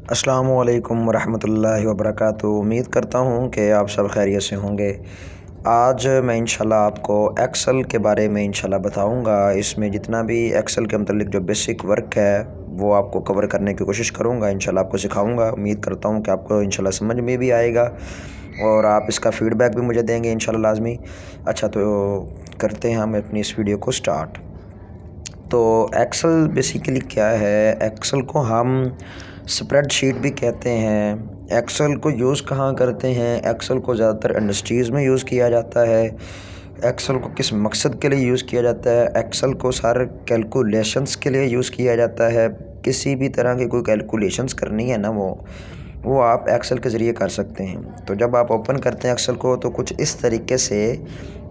अस्सलामुअलैकुम रहमतुल्लाहि व बरकातुहू। उम्मीद करता हूँ कि आप सब खैरियत से होंगे। आज मैं इंशाल्लाह आपको एक्सेल के बारे में इंशाल्लाह बताऊँगा। इसमें जितना भी एक्सेल के मतलब जो बेसिक वर्क है वो आपको कवर करने की कोशिश करूँगा। इंशाल्लाह आपको सिखाऊँगा। उम्मीद करता हूँ कि आपको इंशाल्लाह समझ में भी आएगा और आप इसका फ़ीडबैक भी मुझे देंगे इंशाल्लाह लाज़मी। अच्छा, तो करते हैं हम अपनी इस वीडियो को स्टार्ट। तो एक्सेल बेसिकली क्या है? एक्सेल को हम स्प्रेडशीट भी कहते हैं। एक्सेल को यूज़ कहाँ करते हैं? एक्सेल को ज़्यादातर इंडस्ट्रीज़ में यूज़ किया जाता है। एक्सेल को किस मकसद के लिए यूज़ किया जाता है? एक्सेल को सारे कैलकुलेशंस के लिए यूज़ किया जाता है। किसी भी तरह की कोई कैलकुलेशंस करनी है ना, वो आप एक्सेल के ज़रिए कर सकते हैं। तो जब आप ओपन करते हैं एक्सेल को तो कुछ इस तरीके से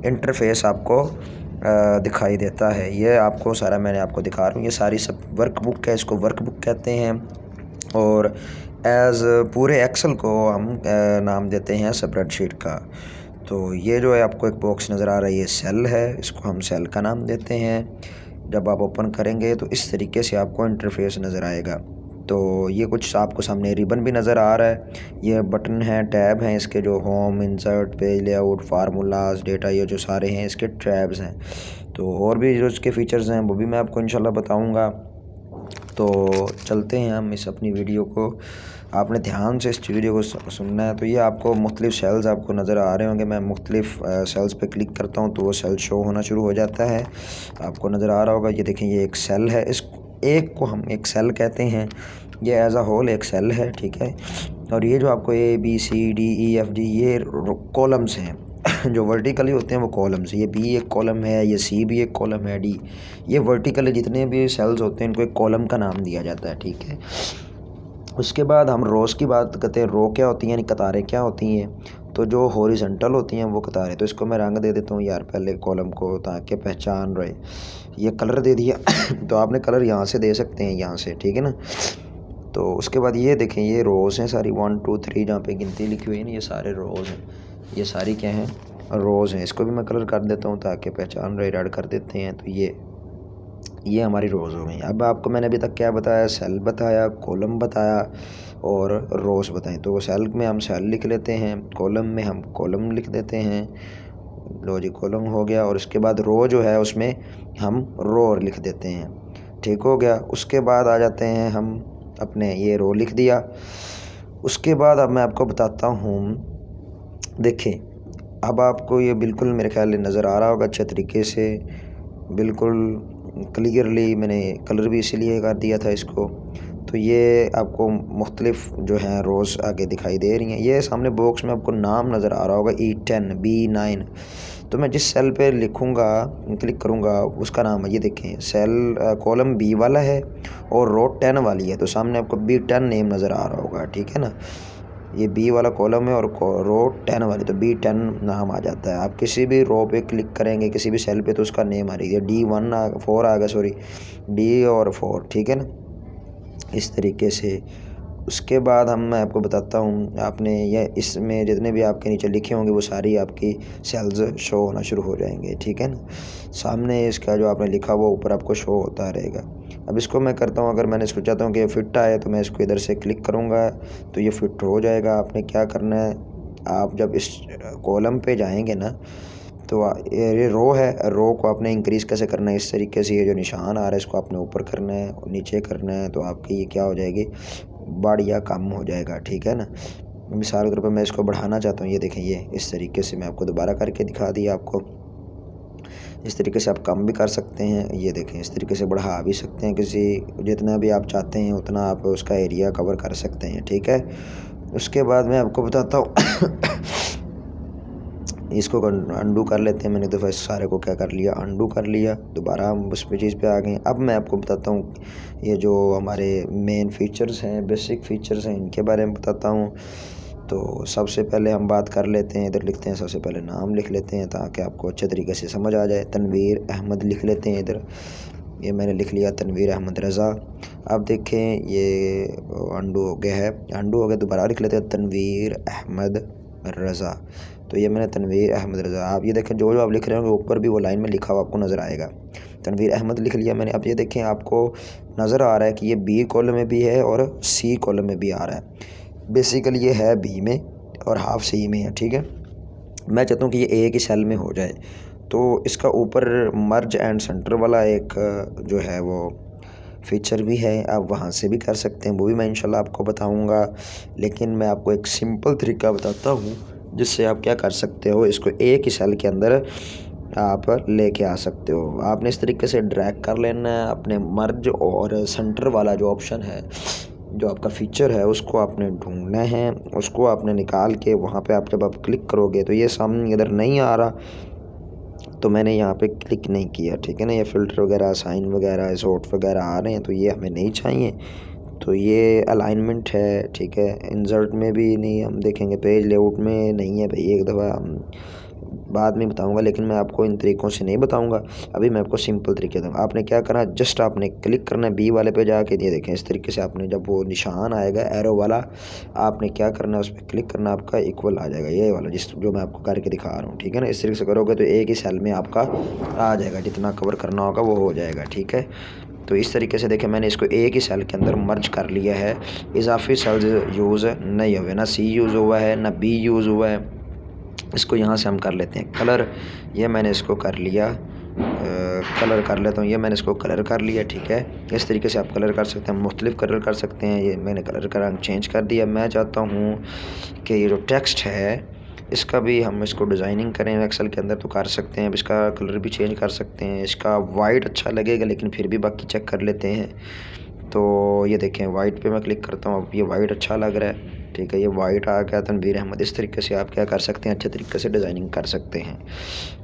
इंटरफेस आपको दिखाई देता है। ये आपको सारा मैंने आपको दिखा रहा हूँ। ये सारी सब वर्कबुक है, इसको वर्कबुक कहते हैं। और एज़ पूरे एक्सेल को हम नाम देते हैं स्प्रेडशीट का। तो ये जो है आपको एक बॉक्स नज़र आ रहा है, ये सेल है, इसको हम सेल का नाम देते हैं। जब आप ओपन करेंगे तो इस तरीके से आपको इंटरफेस नज़र आएगा। तो ये कुछ आपको सामने रिबन भी नज़र आ रहा है। ये बटन हैं, टैब हैं इसके, जो home, insert, page layout, formulas, data, ये जो सारे हैं इसके टैब्स हैं। तो और भी जो इसके फ़ीचर्स हैं वो भी मैं आपको इंशाल्लाह बताऊंगा। तो चलते हैं हम इस अपनी वीडियो को। आपने ध्यान से इस वीडियो को सुनना है। तो ये आपको मुख्तलिफ़ सेल्स आपको नज़र आ रहे होंगे। मैं मुख्तलिफ़ सेल्स पे क्लिक करता हूँ तो वो सेल शो होना शुरू हो जाता है। आपको नज़र आ रहा होगा, ये देखें, ये एक सेल है। इस एक को हम एक सेल कहते हैं। ये एज अ होल एक सेल है, ठीक है। और ये जो आपको ABCDEFG ये कॉलम्स हैं जो वर्टिकली होते हैं वो कॉलम्स। ये B एक कॉलम है, ये C भी एक कॉलम है, D। ये वर्टिकली जितने भी सेल्स होते हैं इनको एक कॉलम का नाम दिया जाता है, ठीक है। उसके बाद हम रोज़ की बात करते हैं। रो क्या होती हैं, यानी कतारें क्या होती हैं? तो जो हॉरिजॉन्टल होती हैं वो कतारें। तो इसको मैं रंग दे देता हूँ यार पहले कॉलम को, ताकि पहचान रहे। ये कलर दे दिया तो आपने कलर यहाँ से दे सकते हैं, यहाँ से, ठीक है ना। तो उसके बाद ये देखें, ये रोज़ हैं सारी, 1 2 3 जहाँ पे गिनती लिखी हुई है ना, ये सारे रोज़ हैं। ये सारी क्या हैं? रोज़ हैं। इसको भी मैं कलर कर देता हूँ ताकि पहचान रहे, रेड कर देते हैं। तो ये हमारी रोज़ हो गई। अब आपको मैंने अभी तक क्या बताया? सेल बताया, कॉलम बताया और रोज़ बताएं। तो सेल में हम सेल लिख लेते हैं, कॉलम में हम कॉलम लिख देते हैं। लो जी, कॉलम हो गया। और उसके बाद रो जो है उसमें हम रो लिख देते हैं, ठीक हो गया। उसके बाद आ जाते हैं हम अपने, ये रो लिख दिया। उसके बाद अब मैं आपको बताता हूँ, देखें, अब आपको ये बिल्कुल मेरे ख्याल में नज़र आ रहा होगा अच्छे तरीके से, बिल्कुल क्लियरली। मैंने कलर भी इसीलिए कर दिया था इसको। तो ये आपको मुख्तलिफ़ जो हैं रोज़ आगे दिखाई दे रही हैं। ये सामने बॉक्स में आपको नाम नज़र आ रहा होगा, E10 B9। तो मैं जिस सेल पे लिखूँगा, क्लिक करूँगा, उसका नाम है, ये देखें, सेल कॉलम B वाला है और रो 10 वाली है। तो सामने आपको B10 नेम नज़र आ रहा होगा, ठीक है ना। ये B वाला कॉलम है और रो 10 वाली, तो B10 नाम आ जाता है। आप किसी भी रो पे क्लिक करेंगे, किसी भी सेल पे, तो उसका नेम आ रही है। D1 4 आ गया, सॉरी, D और 4, ठीक है ना, इस तरीके से। उसके बाद मैं आपको बताता हूँ, आपने ये इसमें जितने भी आपके नीचे लिखे होंगे वो सारी आपकी सेल्स शो होना शुरू हो जाएंगे, ठीक है ना। सामने इसका जो आपने लिखा वो ऊपर आपको शो होता रहेगा। अब इसको मैं करता हूँ, अगर मैंने इसको चाहता हूँ कि ये फिट आए तो मैं इसको इधर से क्लिक करूँगा तो ये फिट हो जाएगा। आपने क्या करना है, आप जब इस कॉलम पे जाएंगे ना, तो ये रो है, रो को आपने इंक्रीज़ कैसे करना है? इस तरीके से, ये जो निशान आ रहा है इसको आपने ऊपर करना है और नीचे करना है, तो आपकी ये क्या हो जाएगी, बढ़िया कम हो जाएगा, ठीक है ना। मिसाल के तौर पर मैं इसको बढ़ाना चाहता हूँ, ये देखें, ये इस तरीके से मैं आपको दोबारा करके दिखा दिया आपको। इस तरीके से आप कम भी कर सकते हैं, ये देखें, इस तरीके से बढ़ा भी सकते हैं। किसी जितना भी आप चाहते हैं उतना आप उसका एरिया कवर कर सकते हैं, ठीक है। उसके बाद मैं आपको बताता हूँ इसको अंडू कर लेते हैं। मैंने दफ़ा इस सारे को क्या कर लिया, अंडू कर लिया। दोबारा हम उस पे चीज़ पे आ गए। अब मैं आपको बताता हूँ ये जो हमारे मेन फीचर्स हैं, बेसिक फ़ीचर्स हैं, इनके बारे में बताता हूँ। तो सबसे पहले हम बात कर लेते हैं, इधर लिखते हैं, सबसे पहले नाम लिख लेते हैं ताकि आपको अच्छे तरीके से समझ आ जाए। तनवीर अहमद लिख लेते हैं इधर, ये मैंने लिख लिया, तनवीर अहमद रज़ा। अब देखें ये अंडू हो गया है, अंडू हो गया। दोबारा लिख लेते हैं, तनवीर अहमद रज़ा। तो ये मैंने तनवीर अहमद रज़ा। आप ये देखें, जो जो आप लिख रहे होंगे ऊपर भी वो लाइन में लिखा हुआ आपको नज़र आएगा। तनवीर अहमद लिख लिया मैंने। अब ये देखें, आपको नज़र आ रहा है कि ये बी कॉलम में भी है और सी कॉलम में भी आ रहा है। बेसिकली ये है बी में और हाफ सी में है, ठीक है। मैं चाहता हूँ कि ये एक ही सेल में हो जाए, तो इसका ऊपर मर्ज एंड सेंटर वाला एक जो है वो फ़ीचर भी है, आप वहाँ से भी कर सकते हैं, वो भी मैं इंशाल्लाह आपको बताऊँगा। लेकिन मैं आपको एक सिंपल तरीका बताता हूँ जिससे आप क्या कर सकते हो, इसको एक ही सेल के अंदर आप लेके आ सकते हो। आपने इस तरीके से ड्रैग कर लेना है अपने मर्ज और सेंटर वाला जो ऑप्शन है, जो आपका फ़ीचर है, उसको आपने ढूंढना है, उसको आपने निकाल के वहाँ पे आप जब आप क्लिक करोगे तो ये सामने इधर नहीं आ रहा, तो मैंने यहाँ पे क्लिक नहीं किया, ठीक है ना। ये फ़िल्टर वगैरह, साइन वगैरह, सॉर्ट वगैरह आ रहे हैं, तो ये हमें नहीं चाहिए। तो ये अलाइनमेंट है, ठीक है। इंसर्ट में भी नहीं, हम देखेंगे पेज लेआउट में नहीं है भाई, एक दफ़ा बाद में बताऊंगा, लेकिन मैं आपको इन तरीक़ों से नहीं बताऊंगा। अभी मैं आपको सिंपल तरीके दूँगा। आपने क्या करना, जस्ट आपने क्लिक करना है बी वाले पे जाके, ये देखें इस तरीके से आपने जब वो निशान आएगा एरो वाला, आपने क्या करना है उस पर क्लिक करना, आपका इक्वल आ जाएगा ये वाला, जिस जो मैं आपको करके दिखा रहा हूँ, ठीक है ना। इस तरीके से करोगे तो एक ही सेल में आपका आ जाएगा, जितना कवर करना होगा वो हो जाएगा, ठीक है। तो इस तरीके से देखें, मैंने इसको एक ही सेल के अंदर मर्ज कर लिया है। इजाफी सेल्स यूज़ नहीं हुए, ना सी यूज़ हुआ है ना बी यूज़ हुआ है। इसको यहाँ से हम कर लेते हैं कलर, ये मैंने इसको कर लिया, कलर कर लेता हूँ, ये मैंने इसको कलर कर लिया, ठीक है। इस तरीके से आप कलर कर सकते हैं, मुख्तलिफ कलर कर सकते हैं। ये मैंने कलर का रंग चेंज कर दिया। मैं चाहता हूँ कि ये जो टेक्स्ट है इसका भी हम इसको डिज़ाइनिंग करें एक्सेल के अंदर, तो कर सकते हैं। अब इसका कलर भी चेंज कर सकते हैं। इसका वाइट अच्छा लगेगा, लेकिन फिर भी बाकी चेक कर लेते हैं। तो ये देखें, वाइट पे मैं क्लिक करता हूँ, अब ये वाइट अच्छा लग रहा है, ठीक है। ये वाइट आ गया तनवीर अहमद। इस तरीके से आप क्या कर सकते हैं, अच्छे तरीके से डिज़ाइनिंग कर सकते हैं,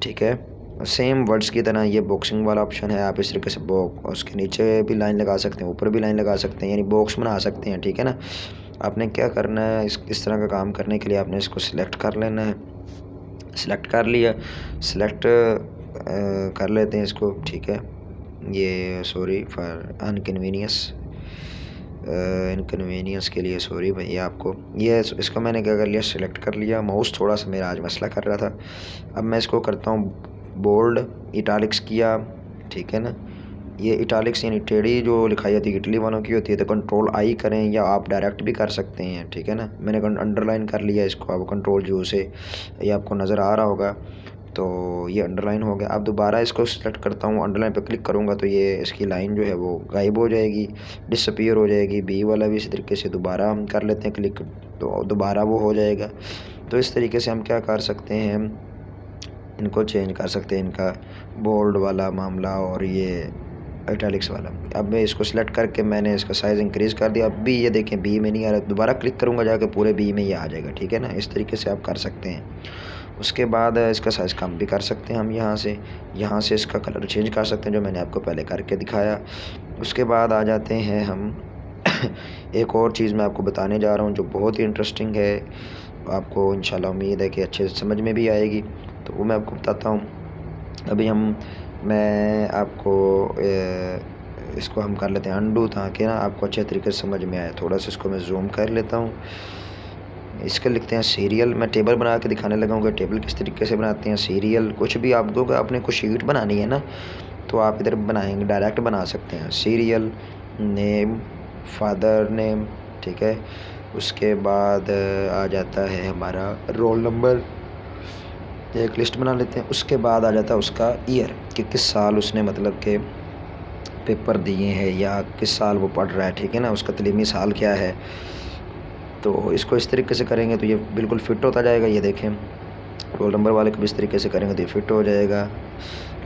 ठीक है। सेम वर्ड्स की तरह ये बॉक्सिंग वाला ऑप्शन है, आप इस तरीके से उसके नीचे भी लाइन लगा सकते हैं, ऊपर भी लाइन लगा सकते हैं, यानी बॉक्स बना सकते हैं, ठीक है ना। आपने क्या करना है, इस तरह का काम करने के लिए आपने इसको सिलेक्ट कर लेना है। सिलेक्ट कर लिया, सिलेक्ट कर लेते हैं इसको, ठीक है। ये सॉरी फॉर इनकन्वीनियंस के लिए सॉरी भैया आपको। ये इसको मैंने क्या कर लिया, सिलेक्ट कर लिया। माउस थोड़ा सा मेरा आज मसला कर रहा था। अब मैं इसको करता हूँ बोल्ड, इटालिक्स किया, ठीक है ना। ये इटालिक्स यानी टेढ़ी जो लिखाई होती है इटली वालों की होती है, तो कंट्रोल आई करें या आप डायरेक्ट भी कर सकते हैं, ठीक है ना। मैंने अंडरलाइन कर लिया इसको, अब कंट्रोल जो से ये आपको नज़र आ रहा होगा, तो ये अंडरलाइन हो गया। अब दोबारा इसको सेलेक्ट करता हूँ, अंडरलाइन पे क्लिक करूँगा तो ये इसकी लाइन जो है वो गायब हो जाएगी, डिसअपीयर हो जाएगी। बी वाला भी इसी तरीके से दोबारा हम कर लेते हैं क्लिक, तो दोबारा वो हो जाएगा। तो इस तरीके से हम क्या कर सकते हैं, इनको चेंज कर सकते हैं, इनका बोल्ड वाला मामला और ये इटैलिक्स वाला। अब मैं इसको सेलेक्ट करके मैंने इसका साइज़ इंक्रीज़ कर दिया। अब भी ये देखें बी में नहीं आ रहा, दोबारा क्लिक करूँगा जाके पूरे बी में ये आ जाएगा, ठीक है ना। इस तरीके से आप कर सकते हैं। उसके बाद इसका साइज़ कम भी कर सकते हैं हम यहाँ से इसका कलर चेंज कर सकते हैं, जो मैंने आपको पहले करके दिखाया। उसके बाद आ जाते हैं हम एक और चीज़ मैं आपको बताने जा रहा हूँ जो बहुत ही इंटरेस्टिंग है, आपको इंशाल्लाह उम्मीद है कि अच्छे से समझ में भी आएगी, तो वो मैं आपको बताता हूँ। अभी मैं आपको इसको हम कर लेते हैं अंडू, ताकि ना आपको अच्छे तरीके से समझ में आए। थोड़ा सा इसको मैं जूम कर लेता हूँ। इसके लिखते हैं सीरियल। मैं टेबल बना के दिखाने लगा हूँ कि टेबल किस तरीके से बनाते हैं। सीरियल कुछ भी आपको आपने कुछ शीट बनानी है ना, तो आप इधर बनाएंगे, डायरेक्ट बना सकते हैं। सीरियल नेम, फादर नेम, ठीक है। उसके बाद आ जाता है हमारा रोल नंबर, एक लिस्ट बना लेते हैं। उसके बाद आ जाता है उसका ईयर, कि किस साल उसने मतलब के पेपर दिए हैं या किस साल वो पढ़ रहा है, ठीक है ना, उसका तलीमी साल क्या है। तो इसको इस तरीके से करेंगे तो ये बिल्कुल फ़िट होता जाएगा। ये देखें, रोल नंबर वाले को भी इस तरीके से करेंगे तो ये फ़िट हो जाएगा,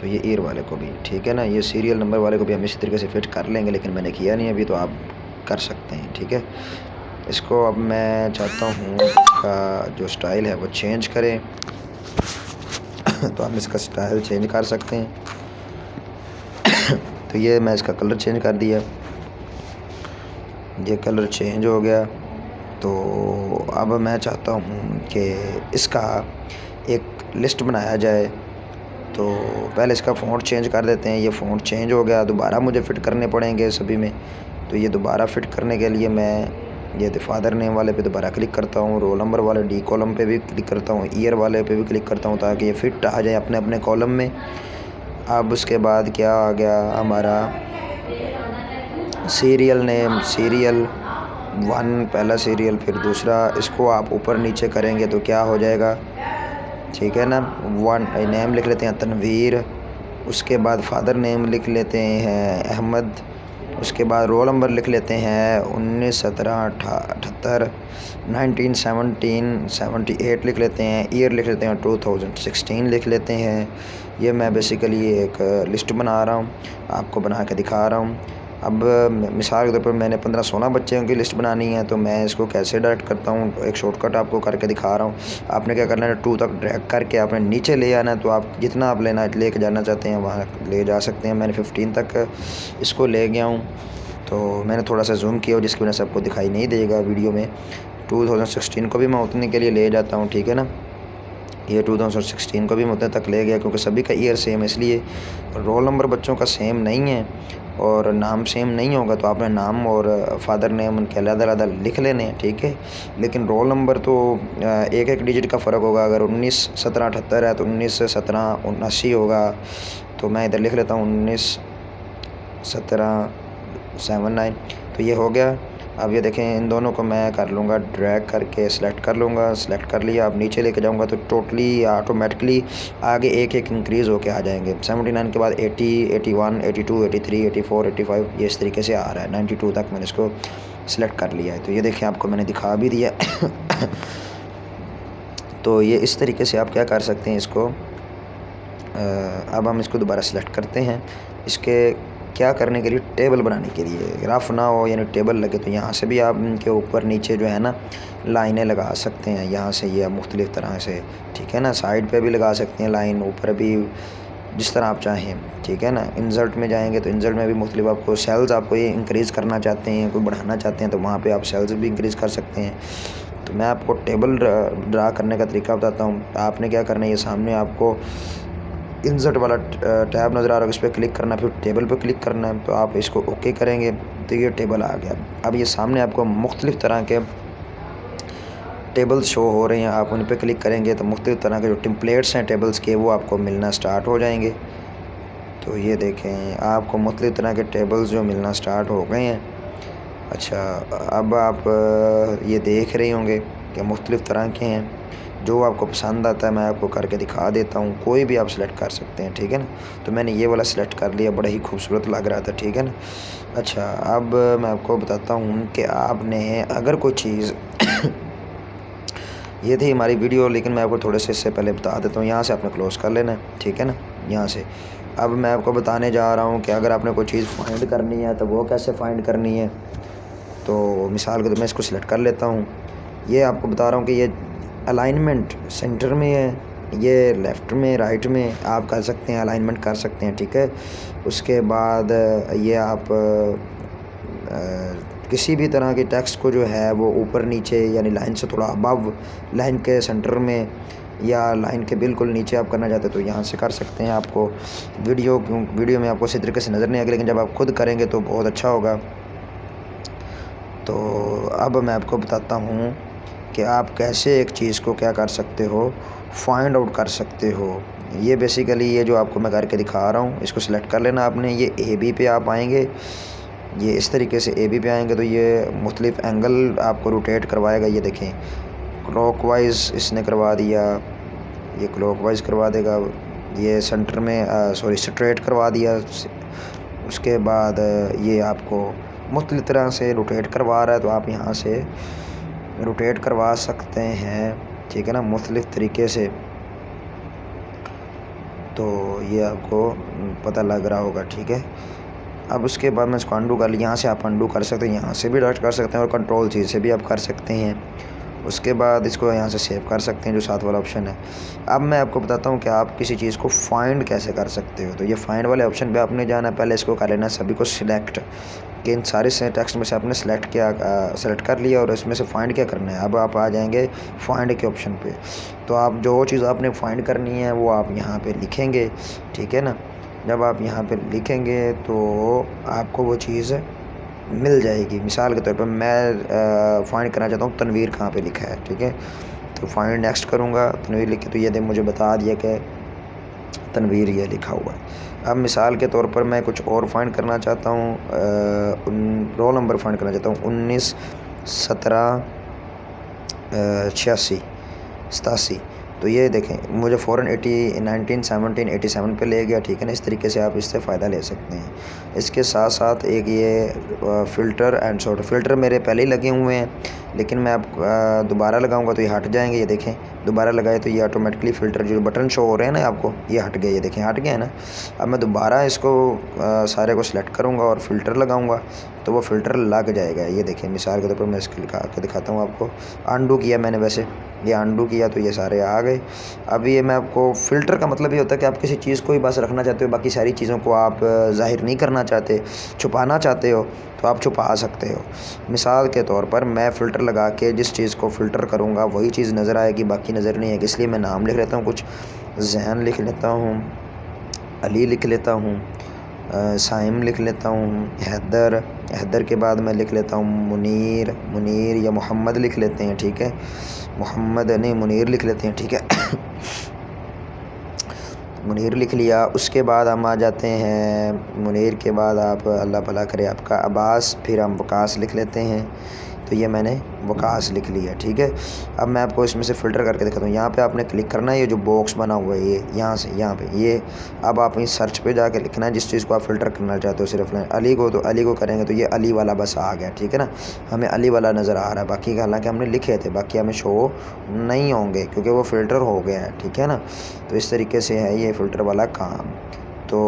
तो ये ईयर वाले को भी, ठीक है ना। ये सीरियल नंबर वाले को भी हम इसी तरीके से फ़िट कर लेंगे, लेकिन मैंने किया नहीं अभी, तो आप कर सकते हैं, ठीक है। इसको अब मैं चाहता हूँ इसका जो स्टाइल है वो चेंज करें तो हम इसका स्टाइल चेंज कर सकते हैं। तो ये मैं इसका कलर चेंज कर दिया, ये कलर चेंज हो गया। तो अब मैं चाहता हूँ कि इसका एक लिस्ट बनाया जाए, तो पहले इसका फ़ॉन्ट चेंज कर देते हैं। ये फ़ॉन्ट चेंज हो गया, दोबारा मुझे फ़िट करने पड़ेंगे सभी में। तो ये दोबारा फ़िट करने के लिए मैं ये फादर नेम वाले पे दोबारा क्लिक करता हूँ, रोल नंबर वाले डी कॉलम पे भी क्लिक करता हूँ, ईयर वाले पे भी क्लिक करता हूँ, ताकि ये फ़िट आ जाए अपने अपने कॉलम में। अब उसके बाद क्या आ गया हमारा सीरियल नेम, सीरियल 1 पहला सीरियल, फिर दूसरा। इसको आप ऊपर नीचे करेंगे तो क्या हो जाएगा, ठीक है ना। 1 नेम लिख लेते हैं तनवीर, उसके बाद फादर नेम लिख लेते हैं अहमद, उसके बाद रोल नंबर लिख लेते हैं 19 17 78 19 17 78 लिख लेते हैं। ईयर लिख लेते हैं 2016 लिख लेते हैं। ये मैं बेसिकली एक लिस्ट बना रहा हूँ, आपको बना के दिखा रहा हूँ। अब मिसाल के तौर पर मैंने 15-16 बच्चों की लिस्ट बनानी है, तो मैं इसको कैसे डायरेक्ट करता हूँ, एक शॉर्टकट आपको करके दिखा रहा हूँ। आपने क्या करना है, 2 तक ड्रैग करके आपने नीचे ले आना है। तो आप जितना आप लेके जाना चाहते हैं वहाँ ले जा सकते हैं। मैंने 15 तक इसको ले गया हूँ, तो मैंने थोड़ा सा जूम किया जिसकी वजह से आपको दिखाई नहीं देगा वीडियो में। 2016 को भी मैं उतने के लिए ले जाता हूँ, ठीक है ना। ये 2016 को भी मैं उतने तक ले गया क्योंकि सभी का ईयर सेम है, इसलिए रोल नंबर बच्चों का सेम नहीं है और नाम सेम नहीं होगा, तो आपने नाम और फादर नेम उनके अलग-अलग लिख लेने हैं, ठीक है। लेकिन रोल नंबर तो एक एक डिजिट का फ़र्क होगा। अगर 19 17 78 है तो 19 17 79 होगा। तो मैं इधर लिख लेता हूँ 19 17 79, तो ये हो गया। अब ये देखें, इन दोनों को मैं कर लूँगा ड्रैग करके, सेलेक्ट कर लूँगा। सेलेक्ट कर लिया, अब नीचे लेके जाऊँगा तो टोटली ऑटोमेटिकली आगे एक एक इंक्रीज़ होके आ जाएंगे। 79 के बाद 80 81 82 83 84 85, ये इस तरीके से आ रहा है। 92 तक मैंने इसको सेलेक्ट कर लिया है। तो ये देखें, आपको मैंने दिखा भी दिया। तो ये इस तरीके से आप क्या कर सकते हैं इसको। अब हम इसको दोबारा सेलेक्ट करते हैं। इसके क्या करने के लिए, टेबल बनाने के लिए, रफ ना हो यानी टेबल लगे, तो यहाँ से भी आप इनके ऊपर नीचे जो है ना लाइनें लगा सकते हैं। यहाँ से ये मुख्तलिफ़ तरह से, ठीक है ना। साइड पे भी लगा सकते हैं लाइन, ऊपर भी, जिस तरह आप चाहें, ठीक है ना। इंसर्ट में जाएंगे तो इंसर्ट में भी मुख्तलिफ आपको सेल्स, आपको ये इंक्रीज़ करना चाहते हैं, कोई बढ़ाना चाहते हैं, तो वहाँ पर आप सेल्स भी इंक्रीज़ कर सकते हैं। तो मैं आपको टेबल ड्रा करने का तरीका बताता हूँ। आपने क्या करना है, ये सामने आपको इंसर्ट वाला टैब नज़र आ रहा है, इस पर क्लिक करना, फिर टेबल पर क्लिक करना है। तो आप इसको ओके करेंगे तो ये टेबल आ गया। अब ये सामने आपको मुख्तलिफ़ तरह के टेबल्स शो हो रहे हैं। आप उन पर क्लिक करेंगे तो मुख्तलिफ़ तरह के जो टेम्पलेट्स हैं टेबल्स के, वो आपको मिलना स्टार्ट हो जाएंगे। तो ये देखें, आपको मुख्तलिफ़ तरह के टेबल्स जो मिलना स्टार्ट हो गए हैं। अच्छा, अब आप ये देख रहे होंगे कि मुख्तलिफ़ तरह के हैं। जो आपको पसंद आता है मैं आपको करके दिखा देता हूँ, कोई भी आप सेलेक्ट कर सकते हैं, ठीक है ना। तो मैंने ये वाला सेलेक्ट कर लिया, बड़ा ही खूबसूरत लग रहा था, ठीक है ना। अच्छा, अब मैं आपको बताता हूँ कि आपने अगर कोई चीज़ ये थी हमारी वीडियो, लेकिन मैं आपको थोड़े से इससे पहले बता देता हूँ। यहाँ से आपने क्लोज़ कर लेना है, ठीक है ना, यहाँ से। अब मैं आपको बताने जा रहा हूँ कि अगर आपने कोई चीज़ फाइंड करनी है तो वो कैसे फाइंड करनी है। तो मिसाल के तो मैं इसको सिलेक्ट कर लेता हूँ। ये आपको बता रहा हूँ कि ये अलाइनमेंट सेंटर में है, ये लेफ़्ट में, राइट में आप कर सकते हैं, अलाइनमेंट कर सकते हैं, ठीक है। उसके बाद ये आप किसी भी तरह के टेक्स्ट को जो है वो ऊपर नीचे यानी लाइन से थोड़ा अबव, लाइन के सेंटर में या लाइन के बिल्कुल नीचे आप करना चाहते हैं तो यहाँ से कर सकते हैं। आपको वीडियो में आपको इसी तरीके से नज़र नहीं आएगा, लेकिन जब आप खुद करेंगे तो बहुत अच्छा होगा। तो अब मैं आपको बताता हूँ कि आप कैसे एक चीज़ को क्या कर सकते हो, फाइंड आउट कर सकते हो। ये बेसिकली ये जो आपको मैं करके दिखा रहा हूँ, इसको सिलेक्ट कर लेना आपने। ये ए बी पे आप आएंगे, ये इस तरीके से ए बी पे आएंगे तो ये मुख्तलिफ़ एंगल आपको रोटेट करवाएगा। ये देखें, क्लॉकवाइज इसने करवा दिया, ये क्लॉकवाइज करवा देगा, ये सेंटर में सॉरी स्ट्रेट करवा दिया। उसके बाद ये आपको मुख्तलिफ़ तरह से रोटेट करवा रहा है, तो आप यहाँ से रोटेट करवा सकते हैं, ठीक है ना, मुख्तलिफ़ तरीके से। तो ये आपको पता लग रहा होगा, ठीक है। अब उसके बाद मैं इसको अंडू कर लिया, यहाँ से आप अंडू कर सकते हैं, यहाँ से भी डायरेक्ट कर सकते हैं और कंट्रोल चीज़ से भी आप कर सकते हैं। उसके बाद इसको यहाँ से सेव कर सकते हैं, जो साथ वाला ऑप्शन है। अब मैं आपको बताता हूँ कि आप किसी चीज़ को फाइंड कैसे कर सकते हो। तो ये फाइंड वाले ऑप्शन पे आपने जाना है, पहले इसको कर लेना सभी को सिलेक्ट, कि इन सारे से टेक्स्ट में से आपने सेलेक्ट कर लिया और इसमें से फाइंड क्या करना है। अब आप आ जाएंगे फाइंड के ऑप्शन पे, तो आप जो चीज़ आपने फाइंड करनी है वो आप यहाँ पे लिखेंगे, ठीक है ना। जब आप यहाँ पे लिखेंगे तो आपको वो चीज़ मिल जाएगी। मिसाल के तौर पर मैं फाइंड करना चाहता हूँ तनवीर कहाँ पे लिखा है, ठीक है। तो फाइंड नेक्स्ट करूँगा, तनवीर लिख के, तो ये मुझे बता दिया कि तनवीर ये लिखा हुआ है। अब मिसाल के तौर पर मैं कुछ और फाइंड करना चाहता हूँ, रोल नंबर फाइंड करना चाहता हूँ 19 17 86 87। तो ये देखें मुझे फ़ौरन 1917 पे ले गया, ठीक है ना। इस तरीके से आप इससे फ़ायदा ले सकते हैं। इसके साथ साथ एक ये फ़िल्टर एंड सॉर्ट, फ़िल्टर मेरे पहले ही लगे हुए हैं, लेकिन मैं अब दोबारा लगाऊंगा तो ये हट जाएंगे। ये देखें दोबारा लगाए तो ये ऑटोमेटिकली फ़िल्टर जो बटन शो हो रहे हैं ना आपको, ये हट गए। ये देखें हट गए ना। अब मैं दोबारा इसको सारे को सिलेक्ट करूँगा और फ़िल्टर लगाऊँगा तो वो फ़िल्टर लग जाएगा। ये देखें मिसाल के तौर पर मैं इसको लगा के दिखाता हूँ आपको। अनडू किया मैंने, वैसे ये अनडू किया तो ये सारे आ गए। अब ये मैं आपको, फ़िल्टर का मतलब ये होता है कि आप किसी चीज़ को ही बस रखना चाहते हो, बाकी सारी चीज़ों को आप ज़ाहिर नहीं करना चाहते, छुपाना चाहते हो तो आप छुपा सकते हो। मिसाल के तौर पर मैं फ़िल्टर लगा के जिस चीज़ को फ़िल्टर करूँगा वही चीज़ नज़र आएगी, बाकी नज़र नहीं आएगी। इसलिए मैं नाम लिख लेता हूँ, कुछ जैन लिख लेता हूँ, अली लिख लेता हूँ, साइम लिख लेता हूँ, हैदर के बाद मैं लिख लेता हूँ मुनीर या मोहम्मद लिख लेते हैं, ठीक है। मोहम्मद नहीं, मुनीर लिख लेते हैं, ठीक है। मुनीर लिख लिया। उसके बाद हम आ जाते हैं, मुनीर के बाद आप अल्लाह भला करे आपका अब्बास, फिर हम वकास लिख लेते हैं। तो ये मैंने वकास लिख लिया, ठीक है। अब मैं आपको इसमें से फ़िल्टर करके दिखाता हूँ। यहाँ पे आपने क्लिक करना है, ये जो बॉक्स बना हुआ है ये यहाँ से यहाँ पे ये, अब आप इस सर्च पे जाके लिखना है जिस चीज़ को आप फ़िल्टर करना चाहते हो। सिर्फ अली को, तो अली को करेंगे तो ये अली वाला बस आ गया, ठीक है ना। हमें अली वाला नज़र आ रहा है, बाकी हालांकि हमने लिखे थे, बाकी हमें शो नहीं होंगे क्योंकि वो फ़िल्टर हो गया है, ठीक है ना। तो इस तरीके से है ये फ़िल्टर वाला काम। तो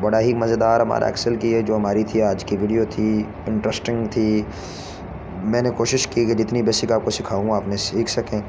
बड़ा ही मज़ेदार हमारा एक्सेल की है जो हमारी थी आज की वीडियो थी, इंटरेस्टिंग थी। मैंने कोशिश की कि जितनी बेसिक आपको सिखाऊँ आपने सीख सकें।